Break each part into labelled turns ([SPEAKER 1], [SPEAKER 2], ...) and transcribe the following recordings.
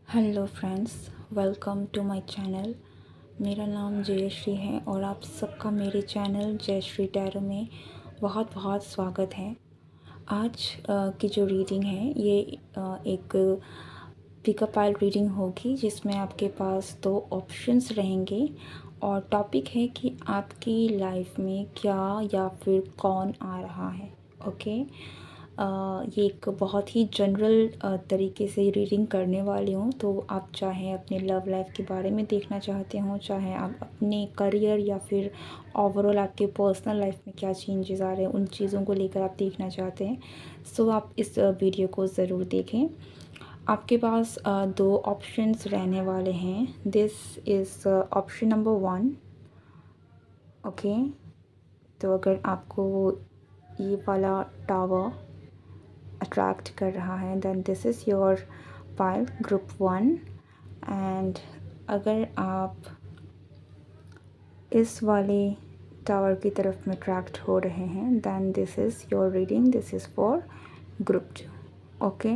[SPEAKER 1] Hello friends, welcome to my channel. मेरा नाम जयश्री है और आप सबका मेरे चैनल जयश्री टैरो में बहुत बहुत स्वागत है। आज की जो रीडिंग है ये एक पिकअप पाइल रीडिंग होगी जिसमें आपके पास दो ऑप्शंस रहेंगे और टॉपिक है कि आपकी लाइफ में क्या या फिर कौन आ रहा है। ओके। ये एक बहुत ही जनरल तरीके से रीडिंग करने वाली हूँ, तो आप चाहे अपने लव लाइफ के बारे में देखना चाहते हो, चाहे आप अपने करियर या फिर ओवरऑल आपके पर्सनल लाइफ में क्या चेंजेस आ रहे हैं उन चीज़ों को लेकर आप देखना चाहते हैं, सो आप इस वीडियो को ज़रूर देखें। आपके पास दो ऑप्शंस रहने वाले हैं। This is option number 1। Okay, तो अगर आपको ये वाला टावर अट्रैक्ट कर रहा है then this is your pile group 1। And अगर आप इस वाले टावर की तरफ में अट्रैक्ट हो रहे हैं then this is your reading, this is for group 2। Okay,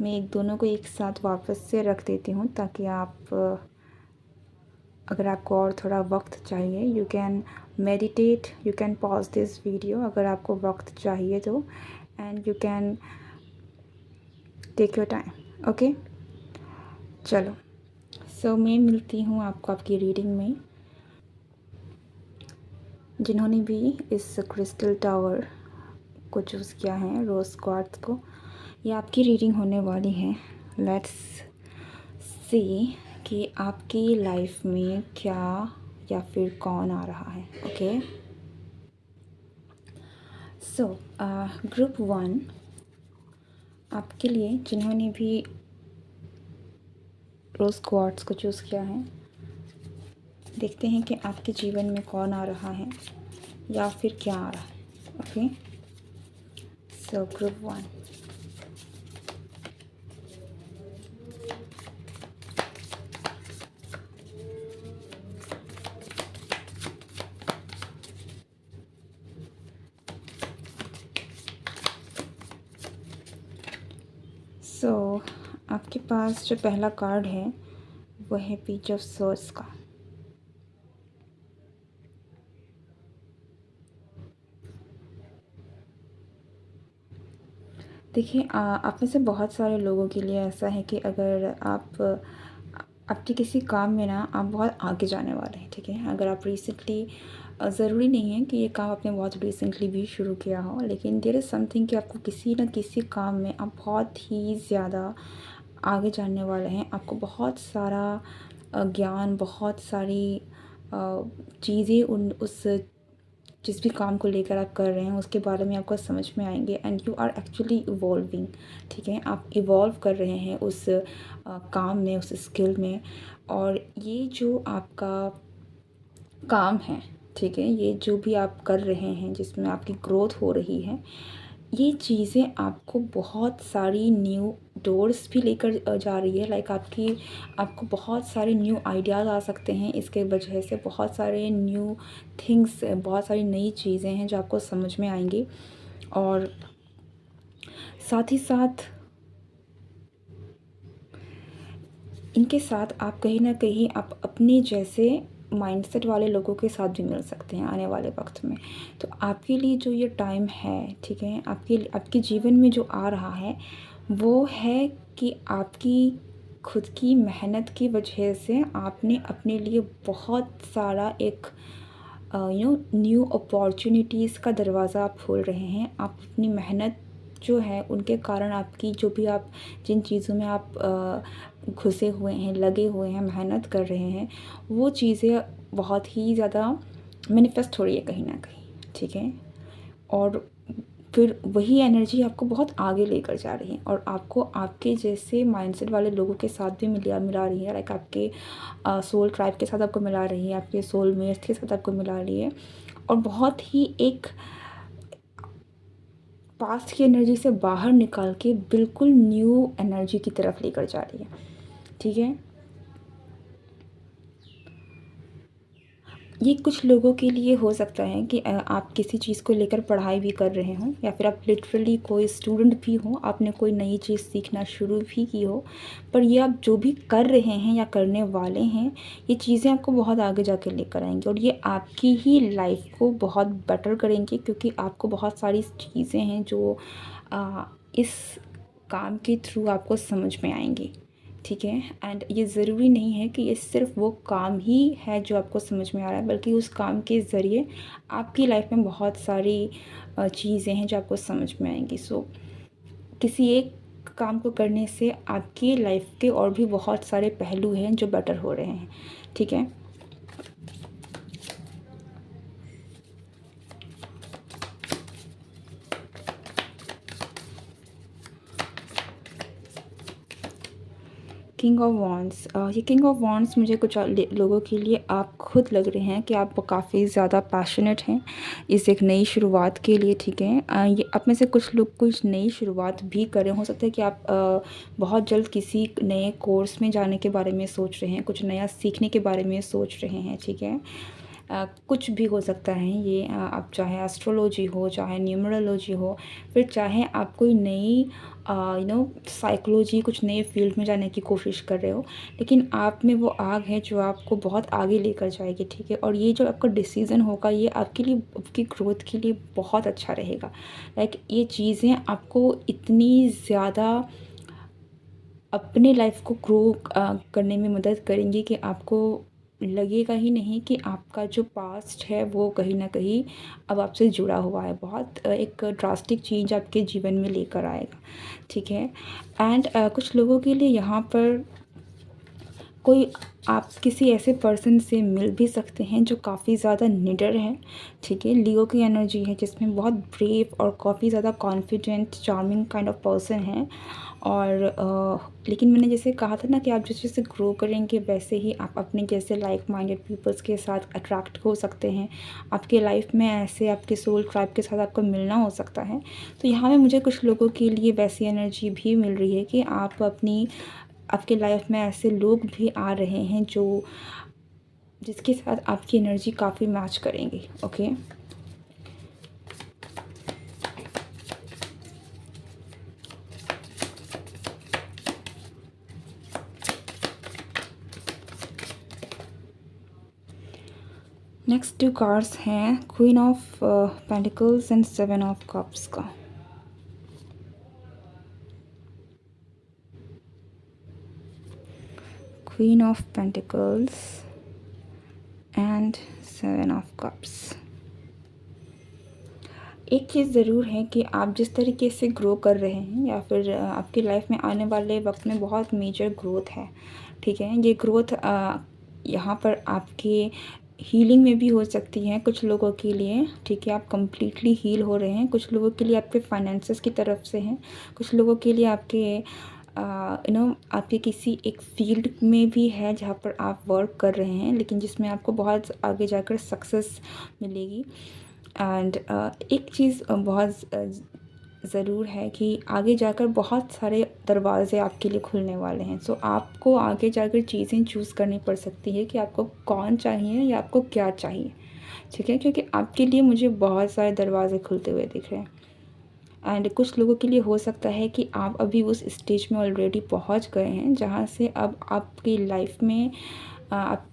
[SPEAKER 1] मैं एक दोनों को एक साथ वापस से रख देती हूँ ताकि आप अगर आपको और थोड़ा वक्त चाहिए you can meditate, you can pause this video अगर आपको वक्त चाहिए तो, and you can take your time. Okay, चलो। सो मैं मिलती हूँ आपको आपकी रीडिंग में। जिन्होंने भी इस क्रिस्टल टावर को चूज़ किया है, रोज़ क्वार्ट्ज को, ये आपकी रीडिंग होने वाली है। लेट्स सी कि आपकी लाइफ में क्या या फिर कौन आ रहा है। ओके, सो ग्रुप 1 आपके लिए, जिन्होंने भी रोज़ क्वार्ट्ज को चूज़ किया है, देखते हैं कि आपके जीवन में कौन आ रहा है या फिर क्या आ रहा है। Okay, so group 1। सो आपके पास जो पहला कार्ड है वो है पेज ऑफ सोर्स का। देखिए, आप में से बहुत सारे लोगों के लिए ऐसा है कि अगर आप आपके किसी काम में ना आप बहुत आगे जाने वाले हैं, ठीक है। अगर आप रिसेंटली, ज़रूरी नहीं है कि ये काम आपने बहुत रिसेंटली भी शुरू किया हो, लेकिन देयर इज़ समथिंग कि आपको किसी न किसी काम में आप बहुत ही ज़्यादा आगे जाने वाले हैं। आपको बहुत सारा ज्ञान, बहुत सारी चीज़ें जिस भी काम को लेकर आप कर रहे हैं उसके बारे में आपको समझ में आएंगे and you are actually evolving. ठीक है, आप इवॉल्व कर रहे हैं उस काम में, उस स्किल में। और ये जो आपका काम है, ठीक है, ये जो भी आप कर रहे हैं जिसमें आपकी ग्रोथ हो रही है, ये चीज़ें आपको बहुत सारी न्यू डोर्स भी लेकर जा रही है। लाइक आपको बहुत सारे न्यू आइडियाज़ आ सकते हैं इसके वजह से। बहुत सारे न्यू थिंग्स, बहुत सारी नई चीज़ें हैं जो आपको समझ में आएंगी। और साथ ही साथ इनके साथ आप कहीं ना कहीं आप अपने जैसे माइंडसेट वाले लोगों के साथ भी मिल सकते हैं आने वाले वक्त में। तो आपके लिए जो ये टाइम है, ठीक है, आपके जीवन में जो आ रहा है वो है कि आपकी खुद की मेहनत की वजह से आपने अपने लिए बहुत सारा एक न्यू अपॉर्चुनिटीज़ का दरवाज़ा आप खोल रहे हैं। आप अपनी मेहनत जो है उनके कारण आपकी जो भी आप जिन चीज़ों में आप घुसे हुए हैं, लगे हुए हैं, मेहनत कर रहे हैं, वो चीज़ें बहुत ही ज़्यादा मैनिफेस्ट हो रही है कहीं ना कहीं, ठीक है। और फिर वही एनर्जी आपको बहुत आगे लेकर जा रही है और आपको आपके जैसे माइंडसेट वाले लोगों के साथ भी मिला रही है। लाइक आपके सोल ट्राइब के साथ आपको मिला रही है, आपके सोल मेट्स के साथ आपको मिला रही है, और बहुत ही एक पास्ट की एनर्जी से बाहर निकाल के बिल्कुल न्यू एनर्जी की तरफ लेकर जा रही है, ठीक है। ये कुछ लोगों के लिए हो सकता है कि आप किसी चीज़ को लेकर पढ़ाई भी कर रहे हों, या फिर आप लिटरली कोई स्टूडेंट भी हो, आपने कोई नई चीज़ सीखना शुरू भी की हो, पर ये आप जो भी कर रहे हैं या करने वाले हैं, ये चीज़ें आपको बहुत आगे जाके लेकर आएंगी और ये आपकी ही लाइफ को बहुत बेटर करेंगी, क्योंकि आपको बहुत सारी चीज़ें हैं जो इस काम के थ्रू आपको समझ में आएंगी। ठीक है। एंड ये ज़रूरी नहीं है कि ये सिर्फ वो काम ही है जो आपको समझ में आ रहा है, बल्कि उस काम के ज़रिए आपकी लाइफ में बहुत सारी चीज़ें हैं जो आपको समझ में आएंगी। सो किसी एक काम को करने से आपकी लाइफ के और भी बहुत सारे पहलू हैं जो बेटर हो रहे हैं। ठीक है। किंग ऑफ वॉन्ड्स, ये किंग ऑफ वॉन्ड्स मुझे कुछ लोगों के लिए आप खुद लग रहे हैं कि आप काफ़ी ज़्यादा पैशनेट हैं इस एक नई शुरुआत के लिए। ठीक है। ये आप में से कुछ लोग कुछ नई शुरुआत भी कर रहे हो सकता है कि आप बहुत जल्द किसी नए कोर्स में जाने के बारे में सोच रहे हैं, कुछ नया सीखने के बारे में सोच रहे हैं। ठीक है। कुछ भी हो सकता है ये, आप चाहे एस्ट्रोलॉजी हो, चाहे न्यूमरोलॉजी हो, फिर चाहे आप कोई नई साइकोलॉजी, कुछ नए फील्ड में जाने की कोशिश कर रहे हो, लेकिन आप में वो आग है जो आपको बहुत आगे लेकर जाएगी। ठीक है। और ये जो आपका डिसीज़न होगा ये आपके लिए, आपकी ग्रोथ के लिए बहुत अच्छा रहेगा। लाइक ये चीज़ें आपको इतनी ज़्यादा अपने लाइफ को ग्रो करने में मदद करेंगी कि आपको लगेगा ही नहीं कि आपका जो पास्ट है वो कहीं ना कहीं अब आपसे जुड़ा हुआ है। बहुत एक ड्रास्टिक चेंज आपके जीवन में लेकर आएगा। ठीक है। एंड कुछ लोगों के लिए यहाँ पर कोई, आप किसी ऐसे पर्सन से मिल भी सकते हैं जो काफ़ी ज़्यादा निडर है। ठीक है। लियो की एनर्जी है जिसमें बहुत ब्रेव और काफ़ी ज़्यादा confident charming kind of person है। और लेकिन मैंने जैसे कहा था ना कि आप जैसे जैसे ग्रो करेंगे वैसे ही आप अपने जैसे लाइक माइंडेड पीपल्स के साथ अट्रैक्ट हो सकते हैं। आपके लाइफ में ऐसे आपके सोल ट्राइब के साथ आपको मिलना हो सकता है। तो यहाँ पे मुझे कुछ लोगों के लिए वैसी एनर्जी भी मिल रही है कि आप अपनी, आपके लाइफ में ऐसे लोग भी आ रहे हैं जो, जिसके साथ आपकी एनर्जी काफ़ी मैच करेंगी। ओके। नेक्स्ट 2 कार्ड्स हैं queen of pentacles and 7 of cups का। Queen of pentacles and 7 of cups. एक चीज़ ज़रूर है कि आप जिस तरीके से ग्रो कर रहे हैं या फिर आपकी लाइफ में आने वाले वक्त में बहुत मेजर ग्रोथ है। ठीक है। ये ग्रोथ यहाँ पर आपके हीलिंग में भी हो सकती है कुछ लोगों के लिए। ठीक है। आप कंप्लीटली हील हो रहे हैं। कुछ लोगों के लिए आपके फाइनेंसेस की तरफ से हैं, कुछ लोगों के लिए आपके आपके किसी एक फील्ड में भी है जहाँ पर आप वर्क कर रहे हैं, लेकिन जिसमें आपको बहुत आगे जाकर सक्सेस मिलेगी। एंड एक चीज़ बहुत ज़रूर है कि आगे जाकर बहुत सारे दरवाज़े आपके लिए खुलने वाले हैं। सो आपको आगे जाकर चीज़ें चूज़ करनी पड़ सकती है कि आपको कौन चाहिए या आपको क्या चाहिए। ठीक है। क्योंकि आपके लिए मुझे बहुत सारे दरवाज़े खुलते हुए दिख रहे हैं। एंड कुछ लोगों के लिए हो सकता है कि आप अभी उस स्टेज में ऑलरेडी पहुंच गए हैं जहां से अब आपकी लाइफ में आप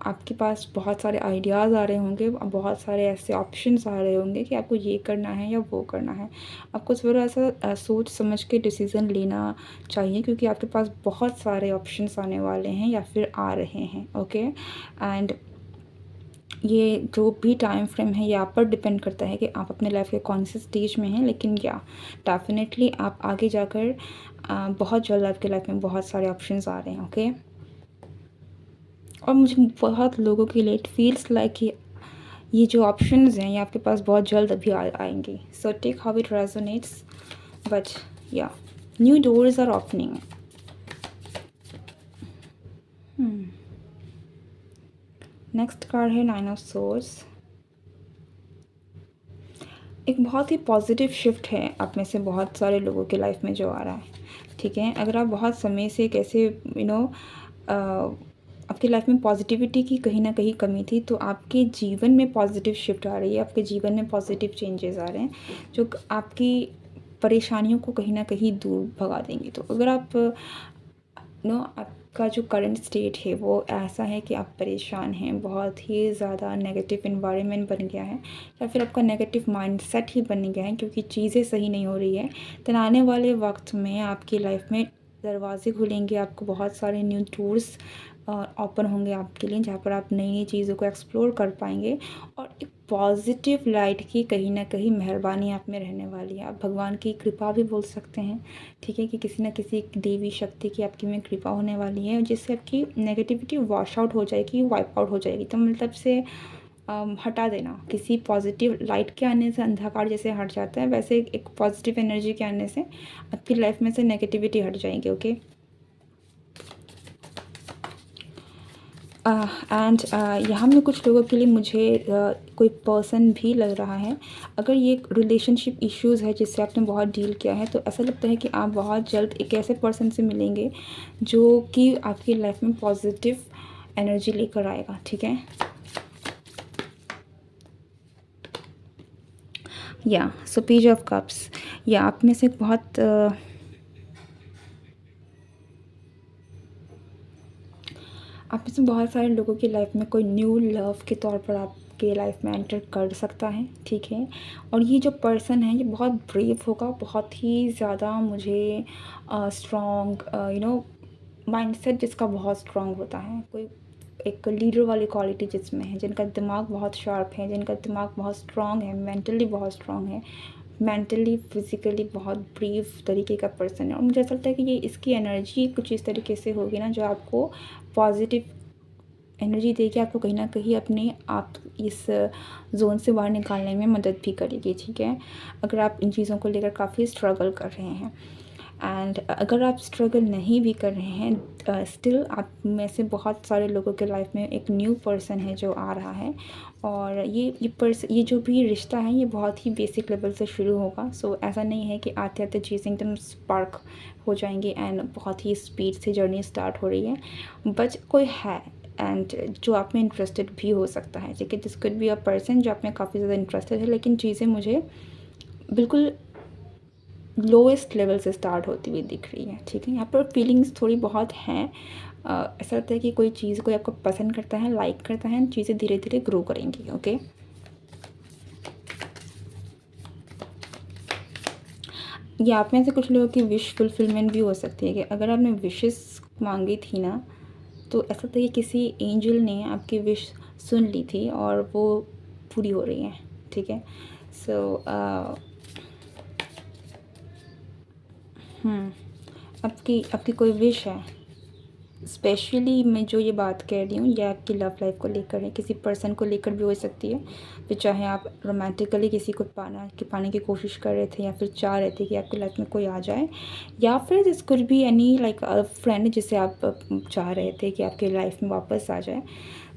[SPEAKER 1] आपके पास बहुत सारे आइडियाज़ आ रहे होंगे, बहुत सारे ऐसे ऑप्शंस आ रहे होंगे कि आपको ये करना है या वो करना है। आपको थोड़ा सा सोच समझ के डिसीज़न लेना चाहिए, क्योंकि आपके पास बहुत सारे ऑप्शंस आने वाले हैं या फिर आ रहे हैं। ओके। एंड ये जो भी टाइम फ्रेम है ये आप पर डिपेंड करता है कि आप अपने लाइफ के कौन से स्टेज में हैं, लेकिन या डेफिनेटली आप आगे जाकर बहुत जल्द आपके लाइफ में बहुत सारे ऑप्शंस आ रहे हैं। ओके। और मुझे बहुत लोगों के लिए इट फील्स लाइक ये जो ऑप्शंस हैं ये आपके पास बहुत जल्द अभी आएंगे। So take how it resonates, but yeah new doors are opening. Next card है 9 ऑफ सोर्स। एक बहुत ही पॉजिटिव शिफ्ट है आप में से बहुत सारे लोगों के लाइफ में जो आ रहा है। ठीक है। अगर आप बहुत समय से कैसे आपकी लाइफ में पॉजिटिविटी की कहीं न कहीं कमी थी, तो आपके जीवन में पॉजिटिव शिफ्ट आ रही है, आपके जीवन में पॉजिटिव चेंजेस आ रहे हैं, जो आपकी परेशानियों को कहीं न कहीं दूर भगा देंगे। तो अगर आप आपका जो करंट स्टेट है वो ऐसा है कि आप परेशान हैं, बहुत ही ज़्यादा नेगेटिव एनवायरनमेंट बन गया है, या फिर आपका नेगेटिव माइंडसेट ही बन गया है क्योंकि चीज़ें सही नहीं हो रही है, तो आने वाले वक्त में आपकी लाइफ में दरवाजे खुलेंगे, आपको बहुत सारे न्यू डोर्स ओपन होंगे आपके लिए, जहाँ पर आप नई नई चीज़ों को एक्सप्लोर कर पाएंगे, और एक पॉजिटिव लाइट की कहीं ना कहीं मेहरबानी आप में रहने वाली है। आप भगवान की कृपा भी बोल सकते हैं, ठीक है, कि किसी न किसी देवी शक्ति की आपकी में कृपा होने वाली है, जिससे आपकी नेगेटिविटी वॉश आउट हो जाएगी, वाइप आउट हो जाएगी। तो मतलब से हटा देना, किसी पॉजिटिव लाइट के आने से अंधकार जैसे हट जाता है, वैसे एक पॉजिटिव एनर्जी के आने से आपकी लाइफ में से नेगेटिविटी हट जाएगी। ओके, एंड यहाँ में कुछ लोगों के लिए मुझे कोई पर्सन भी लग रहा है। अगर ये रिलेशनशिप इश्यूज़ है जिससे आपने बहुत डील किया है, तो ऐसा लगता है कि आप बहुत जल्द एक ऐसे पर्सन से मिलेंगे जो कि आपकी लाइफ में पॉजिटिव एनर्जी लेकर आएगा, ठीक है। या सो पेज ऑफ कप्स, या आप में से बहुत आप में से बहुत सारे लोगों की लाइफ में कोई न्यू लव के तौर पर आपके लाइफ में एंटर कर सकता है, ठीक है। और ये जो पर्सन है ये बहुत ब्रेव होगा, बहुत ही ज़्यादा मुझे स्ट्रॉन्ग माइंडसेट जिसका बहुत स्ट्रॉन्ग होता है, कोई एक लीडर वाली क्वालिटी जिसमें है, जिनका दिमाग बहुत शार्प है, जिनका दिमाग बहुत स्ट्रॉन्ग है, मेंटली बहुत स्ट्रॉन्ग है, मेंटली फिज़िकली बहुत ब्रीव तरीके का पर्सन है। और मुझे ऐसा लगता है कि ये इसकी एनर्जी कुछ इस तरीके से होगी ना, जो आपको पॉजिटिव एनर्जी देके आपको कहीं ना कहीं अपने आप इस जोन से बाहर निकालने में मदद भी करेगी, ठीक है, अगर आप इन चीज़ों को लेकर काफ़ी स्ट्रगल कर रहे हैं। एंड अगर आप स्ट्रगल नहीं भी कर रहे हैं, स्टिल आप में से बहुत सारे लोगों के लाइफ में एक न्यू पर्सन है जो आ रहा है, और ये जो भी रिश्ता है ये बहुत ही बेसिक लेवल से शुरू होगा। सो ऐसा नहीं है कि आते आते चीज़ें एकदम स्पार्क हो जाएंगी एंड बहुत ही स्पीड से जर्नी स्टार्ट हो रही है, बट कोई है एंड जो आप में इंटरेस्टेड भी हो सकता है, ठीक है। This could be a person जो आप में काफ़ी ज़्यादा इंटरेस्टेड है, लेकिन चीज़ें मुझे बिल्कुल लोएस्ट लेवल से स्टार्ट होती हुई दिख रही है, ठीक है। यहाँ पर फीलिंग्स थोड़ी बहुत हैं, ऐसा लगता है कि कोई चीज़ कोई आपको पसंद करता है, लाइक करता है, चीज़ें धीरे धीरे ग्रो करेंगी। ओके, ये आप में से कुछ लोगों की विश फुलफिलमेंट भी हो सकती है कि अगर आपने विशेस मांगी थी ना, तो ऐसा था कि किसी एंजल ने आपकी विश सुन ली थी और वो पूरी हो रही है, ठीक है। सो आपकी आपकी कोई विश है, स्पेशली मैं जो ये बात कह रही हूँ ये आपकी लव लाइफ को लेकर है, किसी पर्सन को लेकर भी हो सकती है। फिर चाहे आप रोमांटिकली किसी को पाने की कोशिश कर रहे थे, या फिर चाह रहे थे कि आपकी लाइफ में कोई आ जाए, या फिर this could be any like a friend जिसे आप चाह रहे थे कि आपके लाइफ में वापस आ जाए।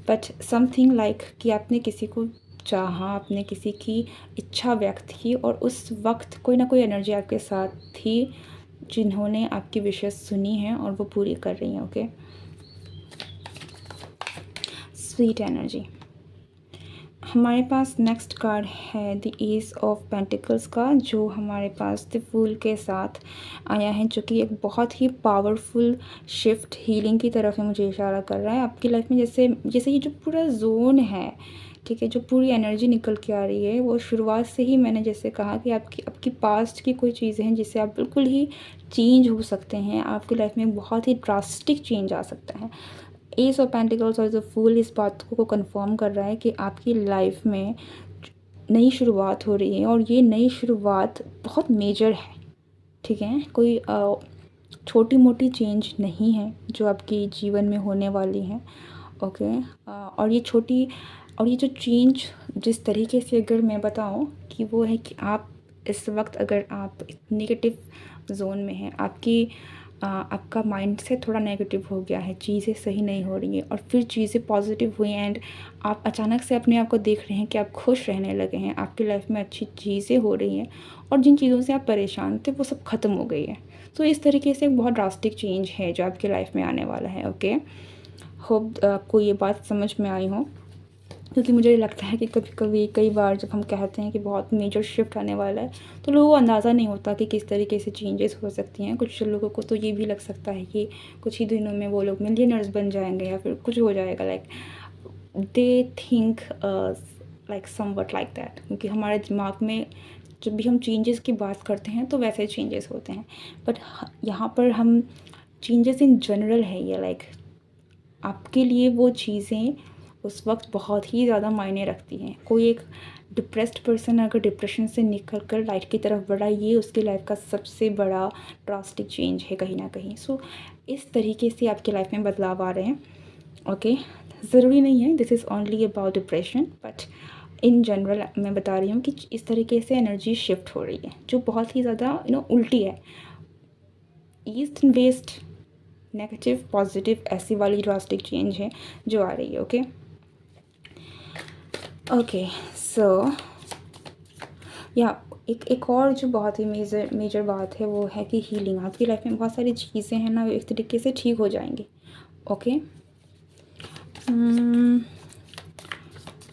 [SPEAKER 1] बट समथिंग लाइक कि आपने किसी को चाहा, आपने किसी की इच्छा व्यक्त की, और उस वक्त कोई ना कोई एनर्जी आपके साथ थी जिन्होंने आपकी विशेस सुनी हैं और वो पूरी कर रही हैं। Okay, sweet energy. हमारे पास नेक्स्ट कार्ड है द एस ऑफ पेंटिकल्स का, जो हमारे पास द फूल के साथ आया है, जो कि एक बहुत ही पावरफुल शिफ्ट हीलिंग की तरफ है, मुझे इशारा कर रहा है आपकी लाइफ में। जैसे जैसे ये जो पूरा जोन है, ठीक है, जो पूरी एनर्जी निकल के आ रही है, वो शुरुआत से ही मैंने जैसे कहा कि आपकी पास्ट की कोई चीज़ें हैं जिससे आप बिल्कुल ही चेंज हो सकते हैं, आपकी लाइफ में बहुत ही ड्रास्टिक चेंज आ सकता है। एस ऑफ पेंटिकल्स और द फूल इस बात को कंफर्म कर रहा है कि आपकी लाइफ में नई शुरुआत हो रही है, और ये नई शुरुआत बहुत मेजर है, ठीक है। कोई छोटी मोटी चेंज नहीं है जो आपके जीवन में होने वाली है। ओके, और ये जो चेंज जिस तरीके से अगर मैं बताऊं कि वो है कि आप इस वक्त अगर आप नेगेटिव जोन में हैं, आपका माइंड से थोड़ा नेगेटिव हो गया है, चीज़ें सही नहीं हो रही हैं, और फिर चीज़ें पॉजिटिव हुई एंड आप अचानक से अपने आप को देख रहे हैं कि आप खुश रहने लगे हैं, आपकी लाइफ में अच्छी चीज़ें हो रही हैं, और जिन चीज़ों से आप परेशान थे वो सब ख़त्म हो गई है। तो इस तरीके से एक बहुत ड्रास्टिक चेंज है जो आपकी लाइफ में आने वाला है। ओके, होप आपको ये बात समझ में आई हो, क्योंकि मुझे लगता है कि कई बार जब हम कहते हैं कि बहुत मेजर शिफ्ट आने वाला है, तो लोगों को अंदाज़ा नहीं होता कि किस तरीके से चेंजेस हो सकती हैं। कुछ लोगों को तो ये भी लग सकता है कि कुछ ही दिनों में वो लोग मिलियनर्स बन जाएंगे या फिर कुछ हो जाएगा, like they think like somewhat like that, क्योंकि हमारे दिमाग में जब भी हम चेंजेस की बात करते हैं तो वैसे चेंजेस होते हैं। बट यहाँ पर हम चेंजेस इन जनरल है ये, लाइक आपके लिए वो चीज़ें उस वक्त बहुत ही ज़्यादा मायने रखती हैं। कोई एक डिप्रेस्ड पर्सन अगर डिप्रेशन से निकल कर लाइट की तरफ बढ़ा, ये उसकी लाइफ का सबसे बड़ा ड्रास्टिक चेंज है कहीं ना कहीं। सो इस तरीके से आपकी लाइफ में बदलाव आ रहे हैं। ओके, ज़रूरी नहीं है this is only about depression, but in general मैं बता रही हूँ कि इस तरीके से एनर्जी शिफ्ट हो रही है जो बहुत ही ज़्यादा उल्टी है। East and west, negative positive, ऐसी वाली ड्रास्टिक चेंज है जो आ रही है। ओके ओके, सो या एक और जो बहुत ही मेजर बात है वो है कि हीलिंग। आपकी लाइफ में बहुत सारी चीज़ें हैं ना, एक तरीके से ठीक हो जाएंगी। Okay,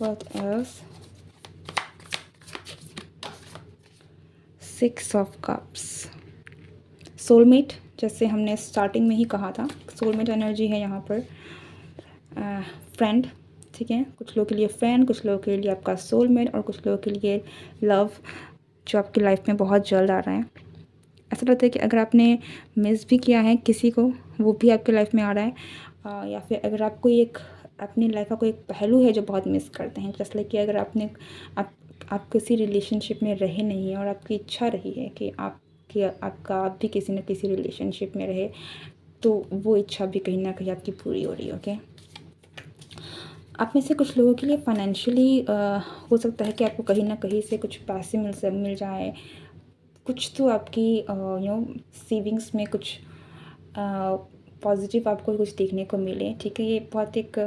[SPEAKER 1] what else, 6 of cups, soulmate, जैसे हमने स्टार्टिंग में ही कहा था, सोलमेट एनर्जी है यहाँ पर। फ्रेंड, ठीक है, कुछ लोगों के लिए फ्रेंड, कुछ लोगों के लिए आपका सोलमेट, और कुछ लोगों के लिए लव जो आपकी लाइफ में बहुत जल्द आ रहा है। ऐसा लगता है कि अगर आपने मिस भी किया है किसी को, वो भी आपकी लाइफ में आ रहा है। या फिर अगर आपको एक अपनी लाइफ का कोई एक पहलू है जो बहुत मिस करते हैं, जैसे कि अगर आप किसी रिलेशनशिप में रहे नहीं हैं और आपकी इच्छा रही है कि आप भी किसी न किसी रिलेशनशिप में रहे, तो वो इच्छा भी कहीं ना कहीं आपकी पूरी हो रही है। ओके, आप में से कुछ लोगों के लिए फाइनेंशियली हो सकता है कि आपको कहीं ना कहीं से कुछ पैसे मिल जाए, कुछ तो आपकी सेविंग्स में कुछ पॉजिटिव आपको कुछ देखने को मिले। ठीक है, ये बहुत एक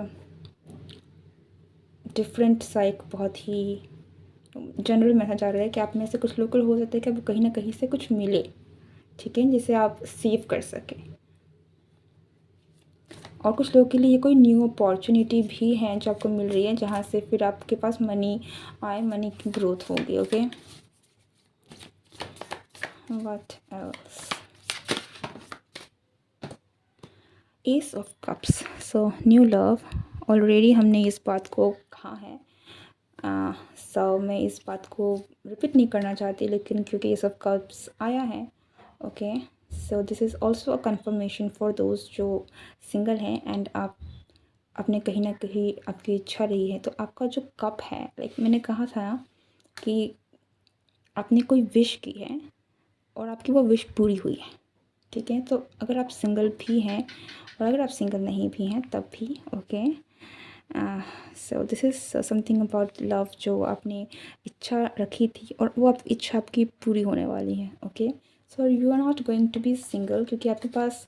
[SPEAKER 1] डिफरेंट सा, एक बहुत ही जनरल मैसेज आ रहा है कि आप में से कुछ लोगों को हो सकता है कि आपको कहीं ना कहीं से कुछ मिले, ठीक है, जिसे आप सेव कर सकें। और कुछ लोगों के लिए ये कोई न्यू अपॉर्चुनिटी भी है जो आपको मिल रही है, जहाँ से फिर आपके पास मनी आए, मनी की ग्रोथ होगी। Okay, what else, S of cups, so new love. Already हमने इस बात को कहा है, सो मैं इस बात को रिपीट नहीं करना चाहती, लेकिन क्योंकि एस ऑफ कप्स आया है, okay, so this is also a conformation for those जो सिंगल हैं एंड आप अपने कहीं ना कहीं आपकी इच्छा रही है। तो आपका जो कप है, लाइक मैंने कहा था कि आपने कोई विश की है और आपकी वो विश पूरी हुई है, ठीक है। तो अगर आप सिंगल भी हैं और अगर आप सिंगल नहीं भी हैं तब भी okay, so this is something about love जो आपने इच्छा रखी थी और वो आप इच्छा आपकी पूरी होने वाली है। Okay, so you are not going to be single, क्योंकि आपके पास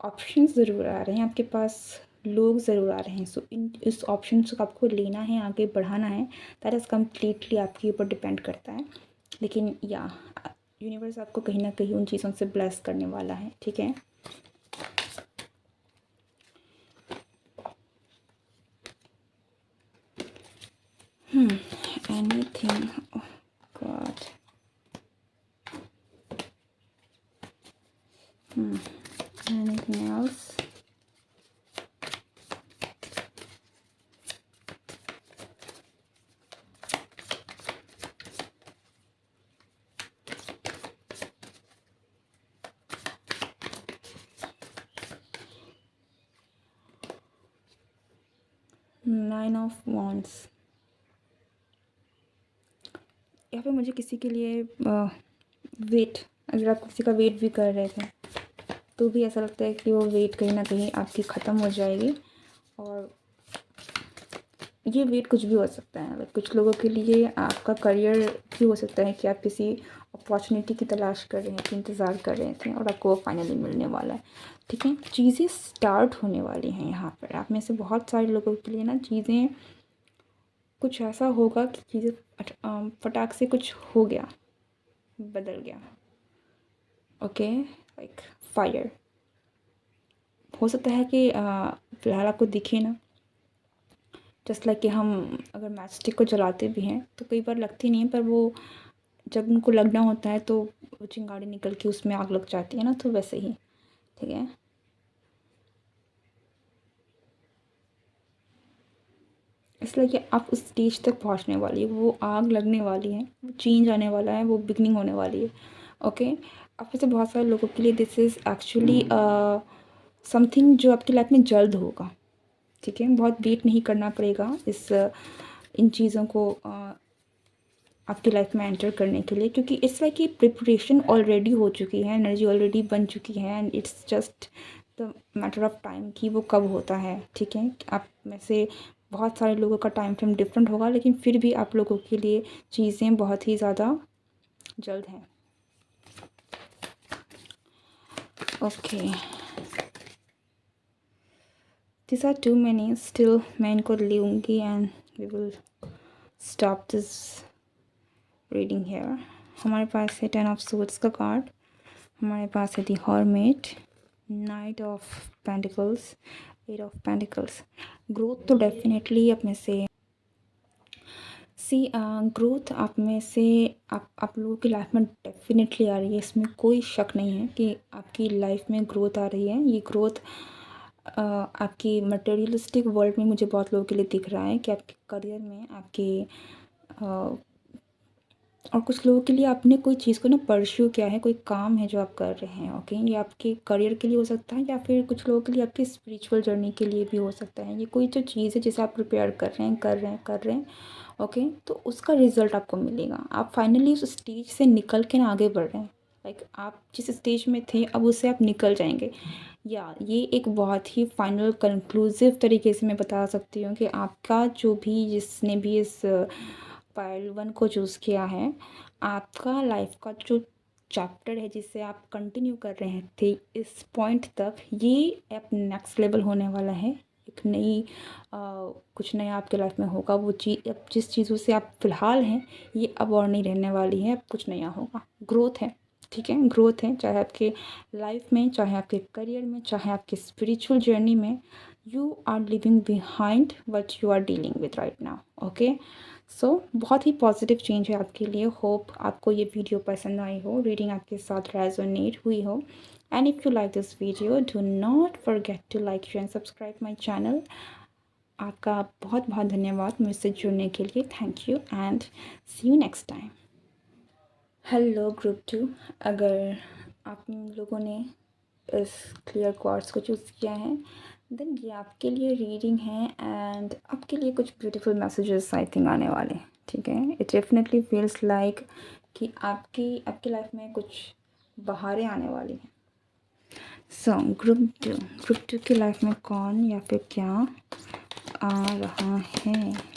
[SPEAKER 1] ऑप्शंस ज़रूर आ रहे हैं, आपके पास लोग ज़रूर आ रहे हैं। सो इस ऑप्शन को आपको लेना है, आगे बढ़ाना है, दैट इज़ कम्प्लीटली आपके ऊपर डिपेंड करता है। लेकिन या यूनिवर्स आपको कहीं ना कहीं उन चीज़ों से ब्लेस करने वाला है, ठीक है। Anything, God, anything else, nine of wands. या फिर मुझे किसी के लिए वेट, अगर आप किसी का वेट भी कर रहे थे तो भी ऐसा लगता है कि वो वेट कहीं ना कहीं आपकी ख़त्म हो जाएगी। और ये वेट कुछ भी हो सकता है, लाइक कुछ लोगों के लिए आपका करियर भी हो सकता है कि आप किसी अपॉर्चुनिटी की तलाश कर रहे थे, इंतज़ार कर रहे थे और आपको वो फाइनली मिलने वाला है, ठीक है। चीज़ें स्टार्ट होने वाली हैं यहाँ पर। आप में से बहुत सारे लोगों के लिए ना चीज़ें कुछ ऐसा होगा कि चीज़ें फटाक से कुछ हो गया, बदल गया। ओके, लाइक फायर, हो सकता है कि फ़िलहाल आपको दिखे ना, जस्ट लाइक कि हम अगर मैच स्टिक को जलाते भी हैं तो कई बार लगती नहीं है, पर वो जब उनको लगना होता है तो वो चिंगारी निकल के उसमें आग लग जाती है ना, तो वैसे ही। ठीक है, इसलिए कि आप उस स्टेज तक पहुंचने वाली है, वो आग लगने वाली है, वो चेंज आने वाला है, वो बिगनिंग होने वाली है। ओके, आप में से बहुत सारे लोगों के लिए दिस इज़ एक्चुअली समथिंग जो आपकी लाइफ में जल्द होगा। ठीक है, बहुत वेट नहीं करना पड़ेगा इन चीज़ों को आपकी लाइफ में एंटर करने के लिए, क्योंकि इट्स लाइक कि प्रिपरेशन ऑलरेडी हो चुकी है, एनर्जी ऑलरेडी बन चुकी है, and it's just the matter of time कि वो कब होता है। ठीक है, आप में से बहुत सारे लोगों का टाइम फ्रेम डिफरेंट होगा, लेकिन फिर भी आप लोगों के लिए चीज़ें बहुत ही ज़्यादा जल्द हैं। Okay, this are too many, still मैं इनको लूँगी and we will stop this reading here. हमारे पास है 10 ऑफ सोर्ड्स का कार्ड, हमारे पास है the hermit, knight of pentacles, 8 of pentacles. Growth तो डेफिनेटली आप में से ग्रोथ आप में से आप लोगों की लाइफ में डेफिनेटली आ रही है, इसमें कोई शक नहीं है कि आपकी लाइफ में ग्रोथ आ रही है। ये ग्रोथ आपकी मटेरियलिस्टिक वर्ल्ड में मुझे बहुत लोगों के लिए दिख रहा है कि आपके करियर में, आपके और कुछ लोगों के लिए आपने कोई चीज़ को ना परस्यू किया है, कोई काम है जो आप कर रहे हैं। ओके, ये आपके करियर के लिए हो सकता है, या फिर कुछ लोगों के लिए आपकी स्पिरिचुअल जर्नी के लिए भी हो सकता है। ये कोई जो चीज़ है जिसे आप प्रिपेयर कर रहे हैं। ओके, तो उसका रिज़ल्ट आपको मिलेगा। आप फाइनली उस स्टेज से निकल के ना आगे बढ़ रहे हैं। लाइक आप जिस स्टेज में थे अब उससे आप निकल जाएंगे। या ये एक बहुत ही फाइनल कंक्लूसिव तरीके से मैं बता सकती हूँ कि आपका जो भी, जिसने भी इस पाइल 1 को चूज़ किया है, आपका लाइफ का जो चैप्टर है जिसे आप कंटिन्यू कर रहे थे इस पॉइंट तक, ये अब नेक्स्ट लेवल होने वाला है। एक नई कुछ नया आपके लाइफ में होगा। वो चीज़, अब जिस चीज़ों से आप फ़िलहाल हैं, ये अब और नहीं रहने वाली है, अब कुछ नया होगा। ग्रोथ है, ठीक है, ग्रोथ है, चाहे आपके लाइफ में, चाहे आपके करियर में, चाहे आपके स्पिरिचुअल जर्नी में। You are living behind what you are dealing with right now. Okay, so बहुत ही पॉजिटिव चेंज है आपके लिए। होप आपको ये वीडियो पसंद आई हो, रीडिंग आपके साथ रेजोनेट हुई हो। And if you like this video, do not forget to like, share and subscribe my channel. आपका बहुत बहुत धन्यवाद मुझसे जुड़ने के लिए। Thank you and see you next time. Hello group 2, अगर आप लोगों ने इस क्लियर क्वार्ट्स को चूज़ किया है, देन ये आपके लिए रीडिंग है एंड आपके लिए कुछ ब्यूटीफुल मैसेजेस आई थिंक आने वाले हैं। ठीक है, इट डेफिनेटली फील्स लाइक कि आपकी लाइफ में कुछ बहारें आने वाली हैं। सो ग्रुप टू की लाइफ में कौन या फिर क्या आ रहा है?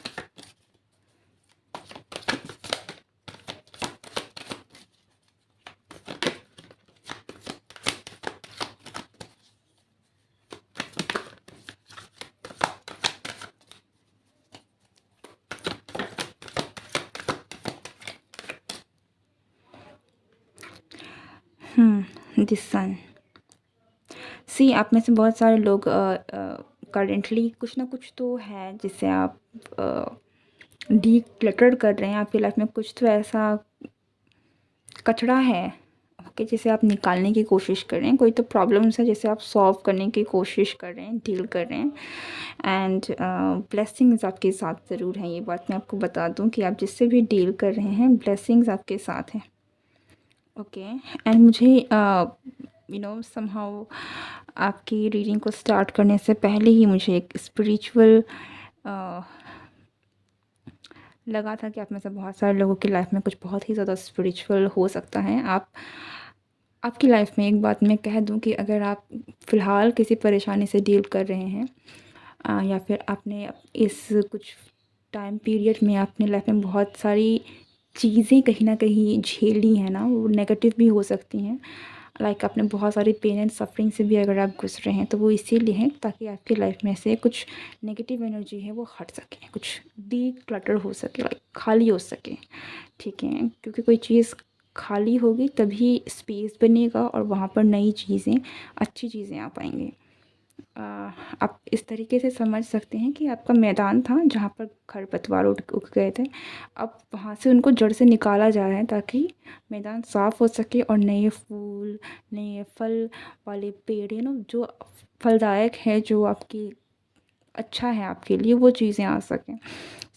[SPEAKER 1] दिस सन। सी, आप में से बहुत सारे लोग करेंटली कुछ ना कुछ तो है जिसे आप डीक्लटर कर रहे हैं। आपकी लाइफ में कुछ तो ऐसा कचरा है, ओके, जिसे आप निकालने की कोशिश कर रहे हैं। कोई तो प्रॉब्लम्स है जिसे आप सॉल्व करने की कोशिश कर रहे हैं, डील कर रहे हैं। एंड ब्लेसिंग्स आपके साथ ज़रूर हैं। ये बात मैं आपको बता दूं कि आप जिससे भी डील कर रहे हैं, ब्लेसिंग्स आपके साथ हैं। ओके, एंड मुझे समहाउ आपकी रीडिंग को स्टार्ट करने से पहले ही मुझे एक स्पिरिचुअल लगा था कि आप में से बहुत सारे लोगों की लाइफ में कुछ बहुत ही ज़्यादा स्पिरिचुअल हो सकता है। आपकी लाइफ में एक बात मैं कह दूं कि अगर आप फ़िलहाल किसी परेशानी से डील कर रहे हैं, या फिर आपने इस कुछ टाइम पीरियड में अपनी लाइफ में बहुत सारी चीज़ें कहीं ना कहीं झेली हैं ना, वो नेगेटिव भी हो सकती हैं। लाइक आपने बहुत सारी पेन एंड सफरिंग से भी अगर आप गुजरे हैं, तो वो इसीलिए है ताकि आपकी लाइफ में से कुछ नेगेटिव एनर्जी है वो हट सके, कुछ डीक्लटर हो सके, लाइक खाली हो सके। ठीक है, क्योंकि कोई चीज़ खाली होगी तभी स्पेस बनेगा और वहाँ पर नई चीज़ें, अच्छी चीज़ें आ पाएंगी। आप इस तरीके से समझ सकते हैं कि आपका मैदान था जहाँ पर खरपतवार उग उग गए थे, अब वहाँ से उनको जड़ से निकाला जा रहा है ताकि मैदान साफ़ हो सके और नए फूल, नए फल वाले पेड़ जो फलदायक है, जो आपकी अच्छा है आपके लिए, वो चीज़ें आ सकें।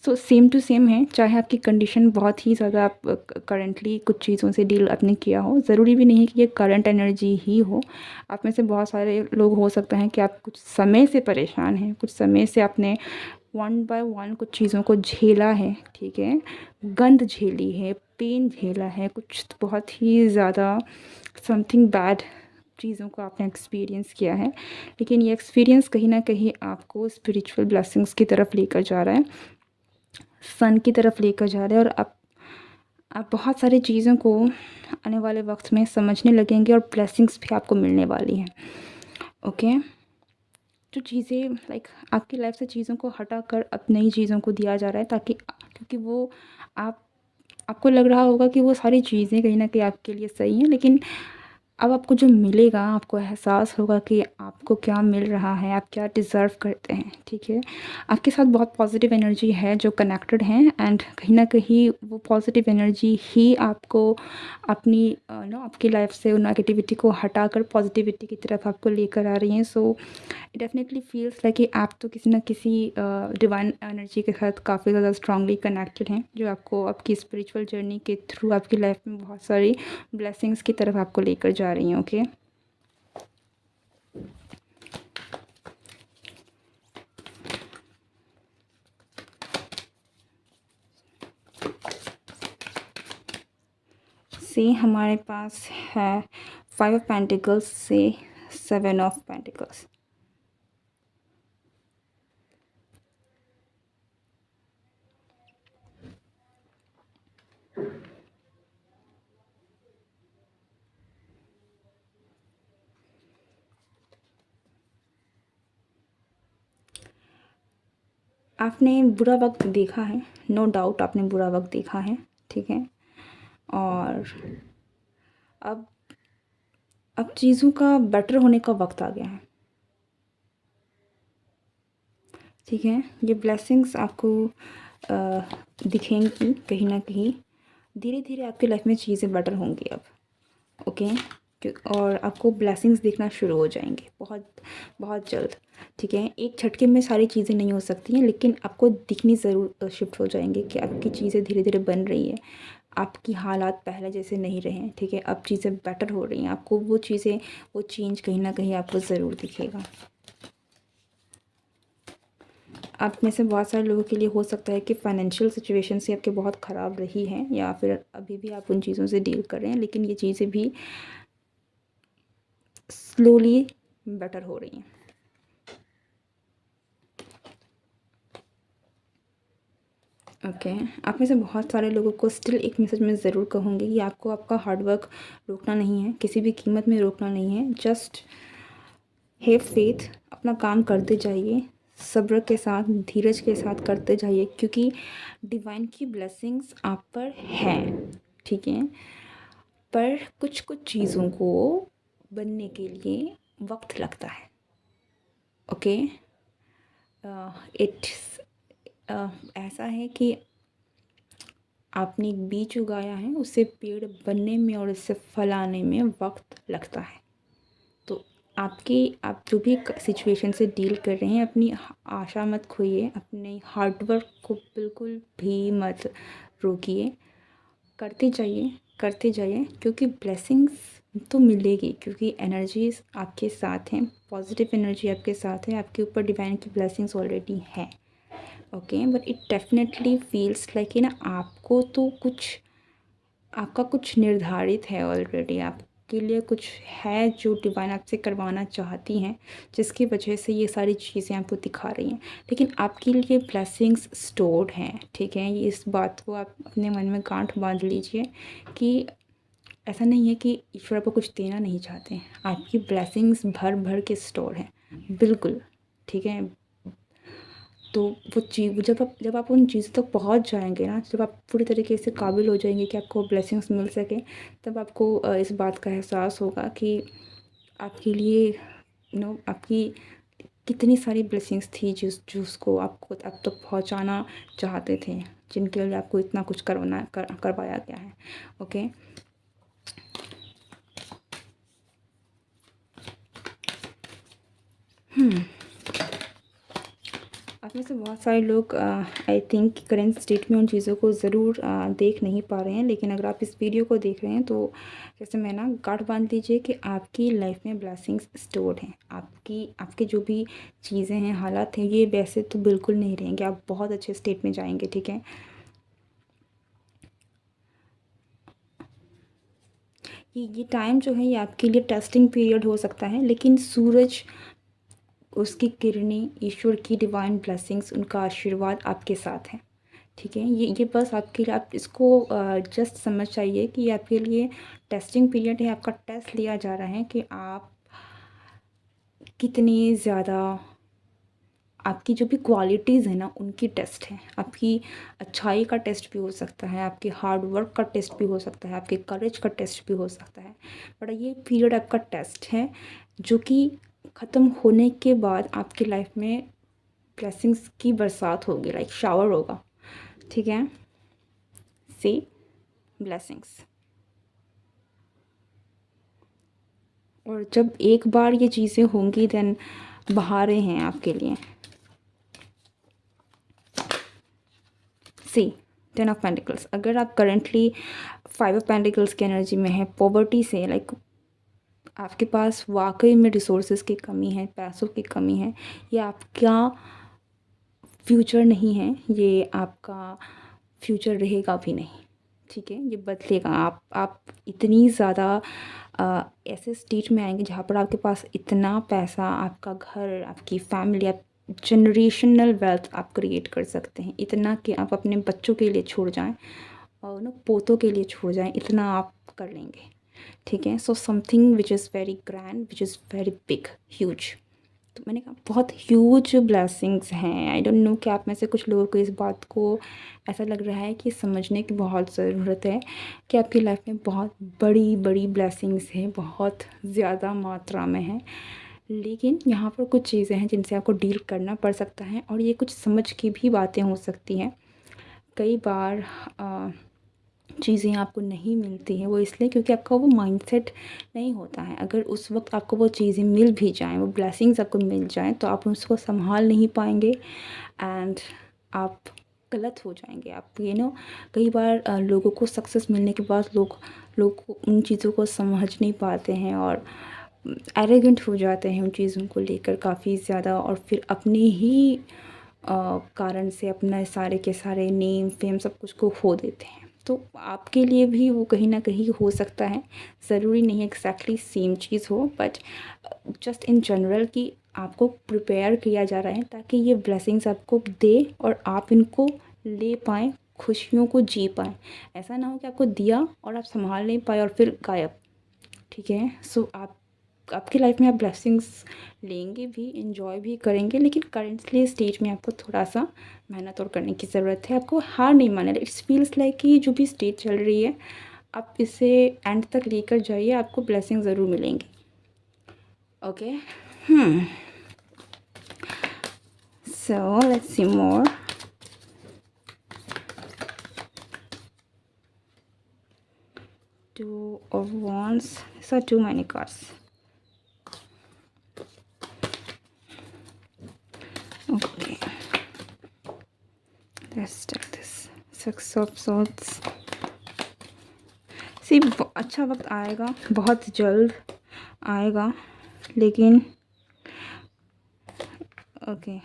[SPEAKER 1] सो सेम टू सेम है, चाहे आपकी कंडीशन बहुत ही ज़्यादा आप करंटली कुछ चीज़ों से डील आपने किया हो, ज़रूरी भी नहीं है कि ये करंट एनर्जी ही हो। आप में से बहुत सारे लोग हो सकता है कि आप कुछ समय से परेशान हैं, कुछ समय से आपने वन बाय वन कुछ चीज़ों को झेला है, ठीक है, गंध झेली है, पेन झेला है, कुछ बहुत ही ज़्यादा समथिंग बैड चीज़ों को आपने एक्सपीरियंस किया है, लेकिन ये एक्सपीरियंस कहीं ना कहीं आपको स्पिरिचुअल ब्लेसिंग्स की तरफ लेकर जा रहा है, सन की तरफ लेकर जा रहे हैं, और आप बहुत सारी चीज़ों को आने वाले वक्त में समझने लगेंगे और ब्लेसिंग्स भी आपको मिलने वाली हैं। ओके, जो चीज़ें लाइक आपकी लाइफ से चीज़ों को हटा कर अब नई चीज़ों को दिया जा रहा है, ताकि क्योंकि वो आप आपको लग रहा होगा कि वो सारी चीज़ें कहीं ना कहीं आपके लिए सही हैं, लेकिन अब आपको जो मिलेगा, आपको एहसास होगा कि आपको क्या मिल रहा है, आप क्या डिज़र्व करते हैं, ठीक है। आपके साथ बहुत पॉजिटिव एनर्जी है जो कनेक्टेड हैं, एंड कहीं ना कहीं वो पॉजिटिव एनर्जी ही आपको अपनी आपकी लाइफ से उन नेगेटिविटी को हटाकर पॉजिटिविटी की तरफ आपको लेकर आ रही हैं। So it definitely feels like कि आप तो किसी न किसी डिवाइन एनर्जी के साथ काफ़ी ज़्यादा स्ट्रांगली कनेक्टेड हैं, जो आपको आपकी स्पिरिचुअल जर्नी के थ्रू आपकी लाइफ में बहुत सारी ब्लेसिंग्स की तरफ आपको लेकर जा रही हैं। ओके, से हमारे पास है 5 ऑफ पेंटिकल्स से 7 ऑफ पेंटिकल्स। आपने बुरा वक्त देखा है, नो डाउट आपने बुरा वक्त देखा है, ठीक है, और अब अब चीज़ों का बेटर होने का वक्त आ गया है, ठीक है। ये ब्लेसिंग्स आपको दिखेंगी कहीं ना कहीं, धीरे धीरे आपकी लाइफ में चीज़ें बेटर होंगी अब। ओके, और आपको ब्लेसिंग्स दिखना शुरू हो जाएंगे बहुत बहुत जल्द, ठीक है। एक झटके में सारी चीज़ें नहीं हो सकती हैं, लेकिन आपको दिखनी ज़रूर शिफ्ट हो जाएंगे कि आपकी चीज़ें धीरे धीरे बन रही है, आपकी हालात पहले जैसे नहीं रहे हैं, ठीक है, अब चीज़ें बेटर हो रही हैं, आपको वो चीज़ें, वो चेंज कहीं ना कहीं आपको ज़रूर दिखेगा। आप में से बहुत सारे लोगों के लिए हो सकता है कि फाइनेंशियल सिचुएशन से आपके बहुत ख़राब रही हैं, या फिर अभी भी आप उन चीज़ों से डील कर रहे हैं, लेकिन ये चीज़ें भी स्लोली बेटर हो रही हैं। ओके, आप में से बहुत सारे लोगों को स्टिल एक मैसेज मैं ज़रूर कहूँगी कि आपको आपका हार्डवर्क रोकना नहीं है, किसी भी कीमत में रोकना नहीं है। जस्ट हैव फेथ, अपना काम करते जाइए, सब्र के साथ, धीरज के साथ करते जाइए, क्योंकि डिवाइन की ब्लेसिंग्स आप पर हैं, ठीक है। पर कुछ कुछ चीज़ों को बनने के लिए वक्त लगता है। ओके, इट्स ऐसा है कि आपने एक बीज उगाया है, उससे पेड़ बनने में और उससे फल आने में वक्त लगता है। तो आप जो भी सिचुएशन से डील कर रहे हैं, अपनी आशा मत खोइए, अपने हार्डवर्क को बिल्कुल भी मत रोकिए, करते जाइए, क्योंकि ब्लेसिंग्स तो मिलेगी, क्योंकि एनर्जीज आपके साथ हैं, पॉजिटिव एनर्जी आपके साथ है, आपके ऊपर डिवाइन की ब्लेसिंग्स ऑलरेडी है। Okay, but it definitely feels like ना आपको तो आपका कुछ निर्धारित है ऑलरेडी, आपके लिए कुछ है जो डिवाइन आपसे करवाना चाहती हैं, जिसकी वजह से ये सारी चीज़ें आपको दिखा रही हैं, लेकिन आपके लिए ब्लेसिंग्स स्टोर्ड हैं, ठीक है। ये इस बात को आप अपने मन में गांठ बांध लीजिए कि ऐसा नहीं है कि ईश्वर आपको कुछ देना नहीं चाहते हैं, आपकी ब्लेसिंग्स भर भर के स्टोर हैं, बिल्कुल, ठीक है। तो वो चीज़ जब आप उन चीज़ों तक पहुंच जाएंगे ना, जब आप पूरी तरीके से काबिल हो जाएंगे कि आपको ब्लेसिंग्स मिल सके, तब आपको इस बात का एहसास होगा कि आपके लिए आपकी कितनी सारी ब्लेसिंग्स थी जिसको आपको अब तक पहुंचाना चाहते थे, जिनके लिए आपको इतना कुछ करवाया गया है। ओके, आप में से बहुत सारे लोग आई थिंक करेंट स्टेट में उन चीज़ों को ज़रूर देख नहीं पा रहे हैं, लेकिन अगर आप इस वीडियो को देख रहे हैं तो जैसे मैं ना गांठ बांध लीजिए कि आपकी लाइफ में ब्लेसिंग्स स्टोर्ड हैं। आपके जो भी चीज़ें हैं, हालात हैं, ये वैसे तो बिल्कुल नहीं रहेंगे, आप बहुत अच्छे स्टेट में जाएंगे। ठीक है, ये टाइम जो है ये आपके लिए टेस्टिंग पीरियड हो सकता है, लेकिन सूरज, उसकी किरणें, ईश्वर की डिवाइन ब्लेसिंग्स, उनका आशीर्वाद आपके साथ है। ठीक है, ये बस आपके लिए, आप इसको जस्ट समझ चाहिए कि ये आपके लिए टेस्टिंग पीरियड है। आपका टेस्ट लिया जा रहा है कि आप कितनी ज़्यादा, आपकी जो भी क्वालिटीज़ है ना उनकी टेस्ट है। आपकी अच्छाई का टेस्ट भी हो सकता है, आपके हार्ड वर्क का टेस्ट भी हो सकता है, आपके करेज का टेस्ट भी हो सकता है। बट ये पीरियड आपका टेस्ट है, जो कि ख़त्म होने के बाद आपकी लाइफ में ब्लेसिंग्स की बरसात होगी, लाइक शावर होगा। ठीक है, सी ब्लेसिंग्स। और जब एक बार ये चीज़ें होंगी देन बहारें हैं आपके लिए। सी 10 ऑफ पेंटिकल्स, अगर आप करेंटली 5 ऑफ पेंटिकल्स की एनर्जी में है, पॉवर्टी से, लाइक आपके पास वाकई में रिसोर्सेज की कमी है, पैसों की कमी है, ये आपका फ्यूचर नहीं है, ये आपका फ्यूचर रहेगा भी नहीं। ठीक है, ये बदलेगा। आप इतनी ज़्यादा ऐसे स्टेज में आएंगे जहाँ पर आपके पास इतना पैसा, आपका घर, आपकी फैमिली, आप जनरेशनल वेल्थ आप क्रिएट कर सकते हैं, इतना कि आप अपने बच्चों के लिए छोड़ जाएं और ना पोतों के लिए छोड़ जाएं, इतना आप कर लेंगे। ठीक है, so something which is very grand, which is very big, huge. तो मैंने कहा बहुत ह्यूज ब्लेसिंग्स हैं। आई डोंट नो कि आप में से कुछ लोगों को इस बात को ऐसा लग रहा है कि समझने की बहुत ज़रूरत है कि आपकी लाइफ में बहुत बड़ी बड़ी ब्लेसिंग्स हैं, बहुत ज़्यादा मात्रा में है। लेकिन यहाँ पर कुछ चीज़ें हैं जिनसे आपको डील करना पड़ सकता है, और ये कुछ समझ की भी बातें हो सकती हैं। कई बार चीज़ें आपको नहीं मिलती हैं, वो इसलिए क्योंकि आपका वो माइंडसेट नहीं होता है। अगर उस वक्त आपको वो चीज़ें मिल भी जाएं, वो ब्लेसिंग्स आपको मिल जाएं, तो आप उसको संभाल नहीं पाएंगे एंड आप गलत हो जाएंगे। आप कई बार लोगों को सक्सेस मिलने के बाद लोग उन चीज़ों को समझ नहीं पाते हैं और एरोगेंट हो जाते हैं उन चीज़ों को लेकर काफ़ी ज़्यादा, और फिर अपने ही कारण से अपना सारे के सारे नेम फेम सब कुछ को खो देते हैं। तो आपके लिए भी वो कहीं ना कहीं हो सकता है, ज़रूरी नहीं एग्जैक्टली सेम चीज़ हो, बट जस्ट इन जनरल कि आपको प्रिपेयर किया जा रहा है ताकि ये ब्लेसिंग्स आपको दे और आप इनको ले पाएँ, खुशियों को जी पाएँ। ऐसा ना हो कि आपको दिया और आप संभाल नहीं पाए और फिर गायब। ठीक है, सो आपकी लाइफ में आप ब्लेसिंग्स लेंगे भी, इन्जॉय भी करेंगे, लेकिन करेंटली स्टेज में आपको थोड़ा सा मेहनत और करने की ज़रूरत है। आपको हार नहीं मानना। इट्स फील्स लाइक कि जो भी स्टेज चल रही है आप इसे एंड तक लेकर जाइए, आपको ब्लेसिंग ज़रूर मिलेंगी। Okay, so let's see more. Two of Wands. These are too many cards. Okay, let's start this. Six of Swords. सी अच्छा वक्त आएगा, बहुत जल्द आएगा, लेकिन ओके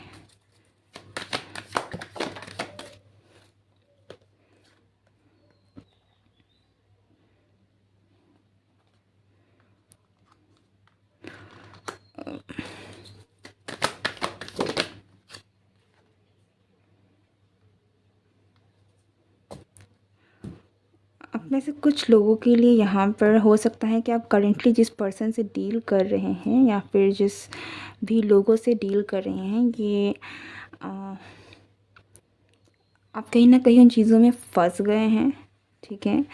[SPEAKER 1] आप में से कुछ लोगों के लिए यहाँ पर हो सकता है कि आप करेंटली जिस पर्सन से डील कर रहे हैं या फिर जिस भी लोगों से डील कर रहे हैं, ये आप कहीं ना कहीं उन चीज़ों में फंस गए हैं। ठीक है,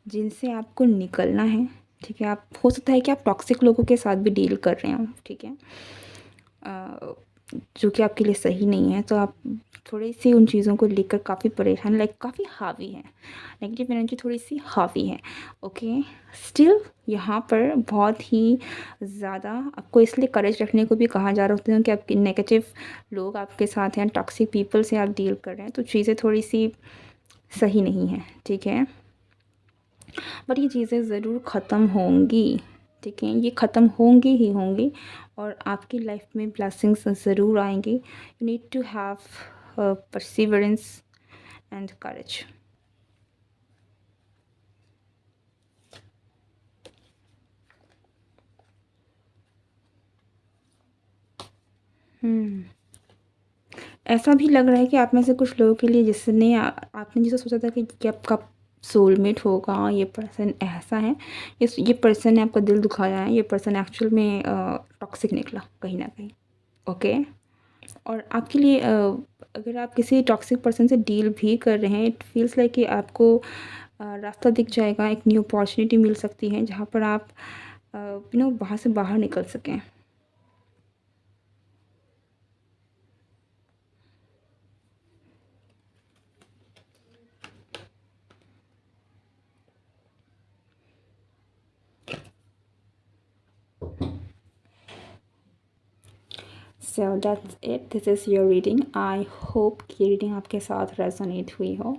[SPEAKER 1] जिनसे आपको निकलना है। ठीक है, आप हो सकता है कि आप टॉक्सिक लोगों के साथ भी डील कर रहे हो। ठीक है, जो कि आपके लिए सही नहीं है, तो आप थोड़ी-सी उन चीज़ों को लेकर काफ़ी परेशान, लाइक काफ़ी हावी हैं, नेगेटिव एनर्जी थोड़ी-सी हावी है, ओके। स्टिल यहाँ पर बहुत ही ज़्यादा आपको इसलिए करेज रखने को भी कहा जा रहा होता है कि आपके नेगेटिव लोग आपके साथ हैं, टॉक्सिक पीपल से आप डील कर रहे हैं, तो चीज़ें थोड़ी-सी सही नहीं हैं, ठीक है? बट ये चीज़ें ज़रूर ख़त्म होंगी, ठीक है? ये ख़त्म होंगी ही होंगी और आपकी लाइफ में ब्लेसिंग्स ज़रूर आएँगी। You need to have perseverance and courage. ऐसा भी लग रहा है कि आप में से कुछ लोगों के लिए जिसने आपने जैसे सोचा था कि आपका सोलमेट होगा, ये पर्सन ऐसा है, ये पर्सन ने आपका दिल दुखाया है, ये पर्सन एक्चुअल में टॉक्सिक निकला कहीं न कहीं, ओके? और आपके लिए अगर आप किसी टॉक्सिक पर्सन से डील भी कर रहे हैं, इट फील्स लाइक कि आपको रास्ता दिख जाएगा, एक न्यू अपॉर्चुनिटी मिल सकती है जहाँ पर आप वहाँ से बाहर निकल सकें। So that's it, this is your reading. I hope कि ये रीडिंग आपके साथ रेजोनेट हुई हो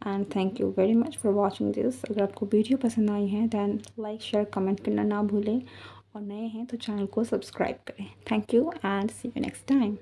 [SPEAKER 1] and thank you very much for watching this. अगर आपको वीडियो पसंद आई है दैन लाइक शेयर कमेंट करना ना भूलें और नए हैं तो चैनल को सब्सक्राइब करें। Thank you and see you next time.